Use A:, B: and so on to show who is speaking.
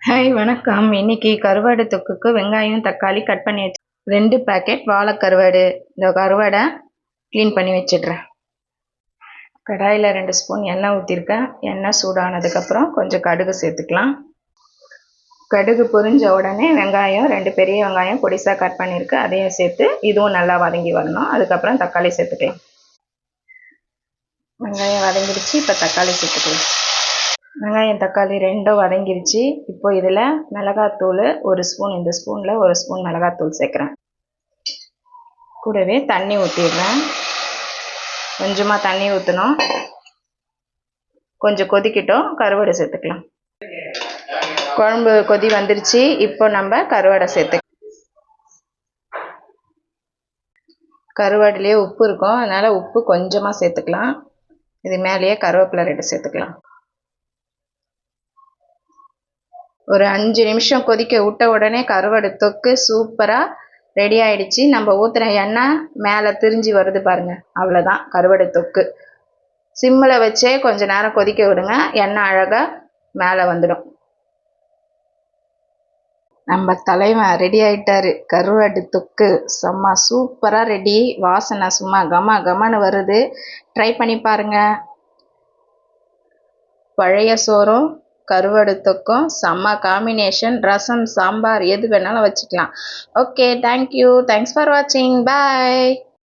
A: Hi வணக்கம். இன்னைக்கு கருவாடு தொக்குக்கு வெங்காயம் தக்காளி கட் பண்ணி வச்சு 2 பேக்கெட் வாழை கருவாடு. இந்த கருவாடை க்ளீன் பண்ணி வச்சிடுறேன். கடாயில் 2 ஸ்பூன் எண்ணெய் ஊற்றிருக்கேன். எண்ணெய் சூடானதுக்கப்புறம் கொஞ்சம் கடுகு சேர்த்துக்கலாம். கடுகு பொரிஞ்ச உடனே வெங்காயம் 2 பெரிய வெங்காயம் பொடிசாக கட் பண்ணியிருக்கு, அதையும் சேர்த்து இதுவும் நல்லா வதங்கி வரணும். அதுக்கப்புறம் தக்காளி சேர்த்துக்கலாம். வெங்காயம் வதங்கிடுச்சு, இப்போ தக்காளி சேர்த்துக்கலாம். வெங்காயம் தக்காளி ரெண்டும் வதங்கிருச்சு. இப்போ இதில் மிளகாத்தூள் 1 ஸ்பூன், இந்த ஸ்பூனில் 1 ஸ்பூன் மிளகாத்தூள் சேர்க்குறேன். கூடவே தண்ணி ஊற்றிடுறேன். கொஞ்சமாக தண்ணி ஊற்றணும். கொஞ்சம் கொதிக்கிட்டோம், கருவாடை சேர்த்துக்கலாம். குழம்பு கொதி வந்துருச்சு. இப்போ நம்ம கருவாடை கருவாடிலே உப்பு இருக்கும், அதனால் உப்பு கொஞ்சமாக சேர்த்துக்கலாம். இது மேலேயே கருவேப்பிலை 2 சேர்த்துக்கலாம். ஒரு 5 நிமிஷம் கொதிக்க விட்ட உடனே கருவாடு தொக்கு சூப்பராக ரெடி ஆயிடுச்சு. நம்ம ஊற்றுற எண்ணெய் மேலே திரிஞ்சு வருது பாருங்க, அவ்வளோதான் கருவாடு தொக்கு. சிம்மில் வச்சே கொஞ்ச நேரம் கொதிக்க விடுங்க, எண்ணெய் அழகாக மேலே வந்துடும். நம்ம தலைவன் ரெடி ஆயிட்டாரு. கருவாடு தொக்கு செம்ம சூப்பராக ரெடி. வாசனை சும்மா கமன்னு வருது. ட்ரை பண்ணி பாருங்க. பழைய சோறும் கருவாடு தொக்கும் செம்ம காம்பினேஷன். ரசம் சாம்பார் எது வேணாலும் வச்சுக்கலாம். Okay, thank you. தேங்க்ஸ் ஃபார் வாட்சிங். பாய்.